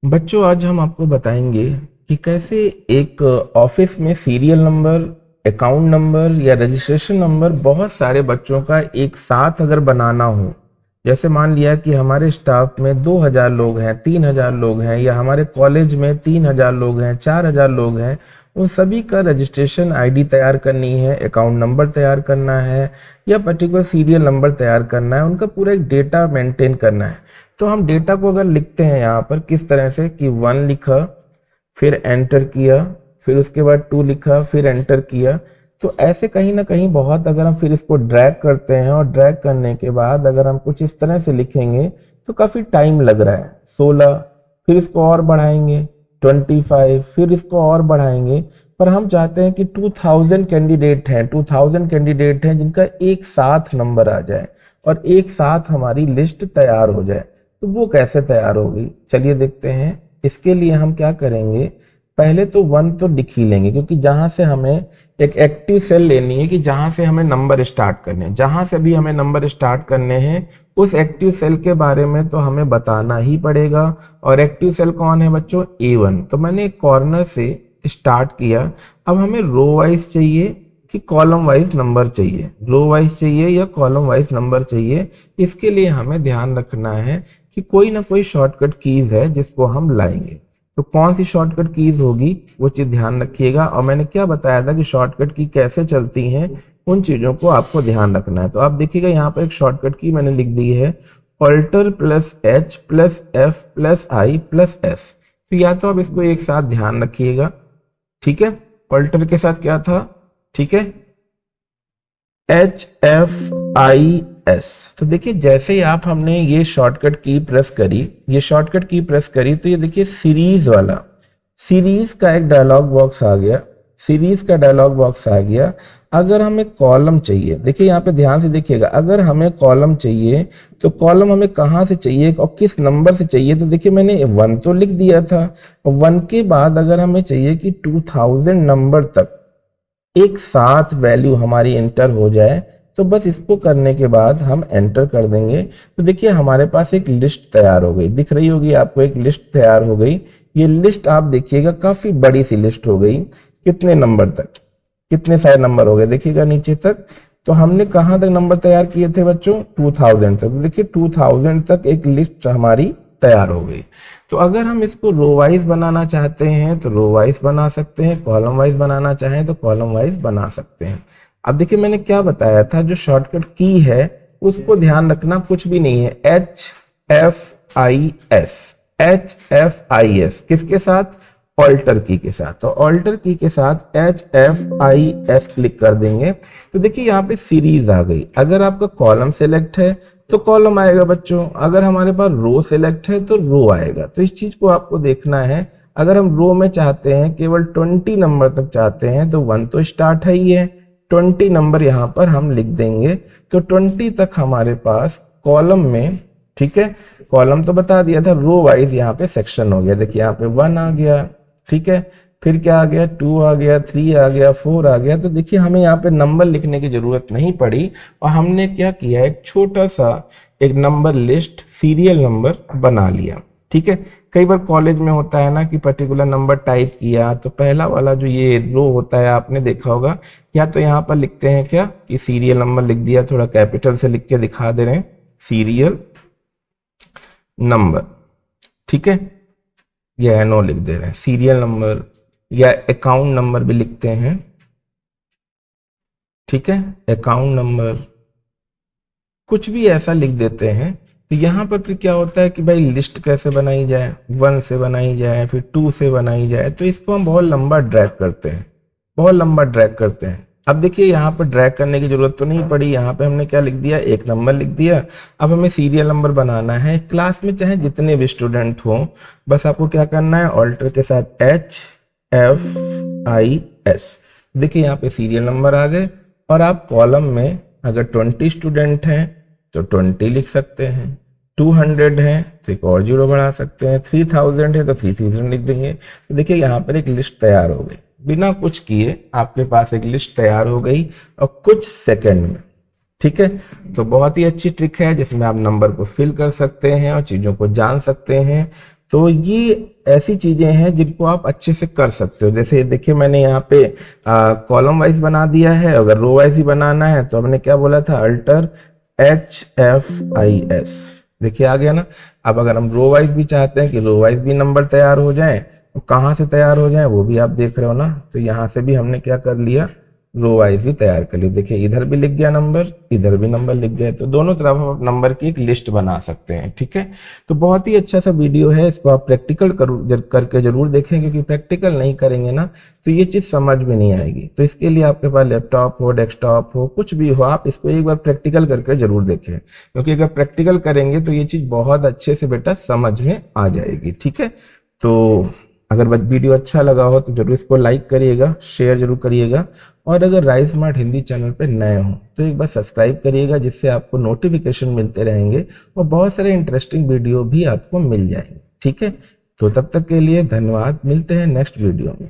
बच्चों, आज हम आपको बताएंगे कि कैसे एक ऑफिस में सीरियल नंबर, अकाउंट नंबर या रजिस्ट्रेशन नंबर बहुत सारे बच्चों का एक साथ अगर बनाना हो। जैसे मान लिया कि हमारे स्टाफ में 2000 लोग हैं, 3000 लोग हैं, या हमारे कॉलेज में 3000 लोग हैं, 4000 लोग हैं। उन सभी का रजिस्ट्रेशन आईडी तैयार करनी है, अकाउंट नंबर तैयार करना है, या पर्टिकुलर सीरियल नंबर तैयार करना है, उनका पूरा एक डेटा मेंटेन करना है। तो हम डेटा को अगर लिखते हैं यहाँ पर किस तरह से कि 1 लिखा, फिर एंटर किया, फिर उसके बाद 2 लिखा, फिर एंटर किया। तो ऐसे कहीं ना कहीं बहुत अगर हम फिर इसको ड्रैग करते हैं, और ड्रैग करने के बाद अगर हम कुछ इस तरह से लिखेंगे तो काफ़ी टाइम लग रहा है। 16, फिर इसको और बढ़ाएंगे 25, फिर इसको और बढ़ाएंगे। पर हम चाहते हैं कि 2000 कैंडिडेट हैं, 2000 कैंडिडेट हैं जिनका एक साथ नंबर आ जाए और एक साथ हमारी लिस्ट तैयार हो जाए। तो वो कैसे तैयार होगी, चलिए देखते हैं। इसके लिए हम क्या करेंगे, पहले तो 1 तो लिख ही लेंगे, क्योंकि जहां से हमें एक एक्टिव सेल लेनी है कि जहां से हमें नंबर स्टार्ट करने हैं, जहां से भी हमें नंबर स्टार्ट करने हैं उस एक्टिव सेल के बारे में तो हमें बताना ही पड़ेगा। और एक्टिव सेल कौन है बच्चों, A1। तो मैंने एक कॉर्नर से स्टार्ट किया। अब हमें रो वाइज चाहिए कि कॉलम वाइज नंबर चाहिए, रो वाइज चाहिए या कॉलम वाइज नंबर चाहिए। इसके लिए हमें ध्यान रखना है कि कोई ना कोई शॉर्टकट कीज है जिसको हम लाएंगे। तो कौन सी शॉर्टकट कीज होगी वो चीज ध्यान रखिएगा। और मैंने क्या बताया था कि शॉर्टकट की कैसे चलती हैं, उन चीजों को आपको ध्यान रखना है। तो आप देखिएगा यहाँ पर एक शॉर्टकट की मैंने लिख दी है, alter plus H plus F plus I plus S. तो या तो आप इसको एक साथ ध्यान रखिएगा, ठीक है। ऑल्टर के साथ क्या था, ठीक है, HFIS। तो देखिए जैसे ही आप हमने ये शॉर्टकट की प्रेस करी, ये शॉर्टकट की प्रेस करी, तो ये देखिए सीरीज वाला, सीरीज का एक डायलॉग बॉक्स आ गया, सीरीज का डायलॉग बॉक्स आ गया। अगर हमें कॉलम चाहिए, देखिए यहाँ पे ध्यान से देखिएगा, अगर हमें कॉलम चाहिए तो कॉलम हमें कहाँ से चाहिए और किस नंबर से चाहिए। तो देखिए मैंने 1 तो लिख दिया था, और 1 के बाद अगर हमें चाहिए कि 2000 नंबर तक एक साथ वैल्यू हमारी एंटर हो जाए, तो बस इसको करने के बाद हम एंटर कर देंगे। तो देखिए हमारे पास एक लिस्ट तैयार हो गई, दिख रही होगी आपको, एक लिस्ट तैयार हो गई। ये लिस्ट आप देखिएगा काफी बड़ी सी लिस्ट हो गई। कितने नंबर तक, कितने सारे नंबर हो गए देखिएगा नीचे तक। तो हमने कहां तक नंबर तैयार किए थे बच्चों, 2000 तक। तो देखिए 2000 तक एक लिस्ट हमारी तैयार हो गई। तो अगर हम इसको रो वाइज बनाना चाहते हैं तो रो वाइज बना सकते हैं, कॉलम वाइज बनाना चाहें तो कॉलम वाइज बना सकते हैं। अब देखिए मैंने क्या बताया था, जो शॉर्टकट की है उसको ध्यान रखना, कुछ भी नहीं है, HFIS, HFIS किसके साथ, ऑल्टर की के साथ। तो ऑल्टर की के साथ HFIS क्लिक कर देंगे। तो देखिए यहाँ पे सीरीज आ गई। अगर आपका कॉलम सेलेक्ट है तो कॉलम आएगा बच्चों, अगर हमारे पास रो सिलेक्ट है तो रो आएगा। तो इस चीज को आपको देखना है। अगर हम रो में चाहते हैं, केवल 20 नंबर तक चाहते हैं, तो 1 तो स्टार्ट है ही है, 20 नंबर यहाँ पर हम लिख देंगे। तो 20 तक हमारे पास कॉलम में, ठीक है, कॉलम तो बता दिया था, रो वाइज यहाँ पे सेक्शन हो गया। देखिए यहाँ पे 1 आ गया, ठीक है, फिर क्या आ गया, 2 आ गया, 3 आ गया, 4 आ गया। तो देखिए हमें यहाँ पे नंबर लिखने की जरूरत नहीं पड़ी, और हमने क्या किया, एक छोटा सा एक नंबर लिस्ट, सीरियल नंबर बना लिया, ठीक है। कई बार कॉलेज में होता है ना कि पर्टिकुलर नंबर टाइप किया, तो पहला वाला जो ये रो होता है आपने देखा होगा, या तो यहाँ पर लिखते हैं क्या कि सीरियल नंबर लिख दिया, थोड़ा कैपिटल से लिख के दिखा दे रहे हैं, सीरियल नंबर, ठीक है, या एनओ लिख दे रहे हैं, सीरियल नंबर, या अकाउंट नंबर भी लिखते हैं, ठीक है, अकाउंट नंबर, कुछ भी ऐसा लिख देते हैं। तो यहाँ पर फिर क्या होता है कि भाई लिस्ट कैसे बनाई जाए, 1 से बनाई जाए, फिर 2 से बनाई जाए, तो इसको हम बहुत लंबा ड्रैग करते हैं, बहुत लंबा ड्रैग करते हैं। अब देखिए यहाँ पर ड्रैग करने की जरूरत तो नहीं पड़ी, यहाँ पे हमने क्या लिख दिया, एक नंबर लिख दिया। अब हमें सीरियल नंबर बनाना है, क्लास में चाहे जितने भी स्टूडेंट हों, बस आपको क्या करना है, ऑल्टर के साथ HFIS। देखिए यहाँ पे सीरियल नंबर आ गए, और आप कॉलम में अगर 20 स्टूडेंट हैं तो 20 लिख सकते हैं, 200 है तो एक और जीरो बढ़ा सकते हैं, 3000 है तो 3000 लिख देंगे। तो देखिए यहाँ पर एक लिस्ट तैयार हो गई, बिना कुछ किए आपके पास एक लिस्ट तैयार हो गई, और कुछ सेकंड में, ठीक है। तो बहुत ही अच्छी ट्रिक है जिसमें आप नंबर को फिल कर सकते हैं और चीजों को जान सकते हैं। तो ये ऐसी चीजें हैं जिनको आप अच्छे से कर सकते हो। जैसे देखिए मैंने यहाँ पे कॉलम वाइज बना दिया है, अगर रो वाइज ही बनाना है तो हमने क्या बोला था, अल्टर HFIS, देखिए आ गया ना। अब अगर हम रो वाइज भी चाहते हैं कि रो वाइज भी नंबर तैयार हो जाए, तो कहाँ से तैयार हो जाए वो भी आप देख रहे हो ना। तो यहाँ से भी हमने क्या कर लिया, रो वाइज भी तैयार कर ली। देखिए इधर भी लिख गया नंबर, इधर भी नंबर लिख गए, तो दोनों तरफ आप नंबर की एक लिस्ट बना सकते हैं। ठीक है, तो बहुत ही अच्छा सा वीडियो है, इसको आप प्रैक्टिकल करके जरूर देखें, क्योंकि प्रैक्टिकल नहीं करेंगे ना तो ये चीज समझ में नहीं आएगी। तो इसके लिए आपके पास लैपटॉप हो, डेस्कटॉप हो, कुछ भी हो, आप इसको एक बार प्रैक्टिकल करके जरूर देखें, क्योंकि अगर प्रैक्टिकल करेंगे तो ये चीज बहुत अच्छे से बेटा समझ में आ जाएगी। ठीक है, तो अगर वीडियो अच्छा लगा हो तो जरूर इसको लाइक करिएगा, शेयर जरूर करिएगा, और अगर राइज स्मार्ट हिंदी चैनल पे नए हो तो एक बार सब्सक्राइब करिएगा, जिससे आपको नोटिफिकेशन मिलते रहेंगे और बहुत सारे इंटरेस्टिंग वीडियो भी आपको मिल जाएंगे। ठीक है, तो तब तक के लिए धन्यवाद, मिलते हैं नेक्स्ट वीडियो में।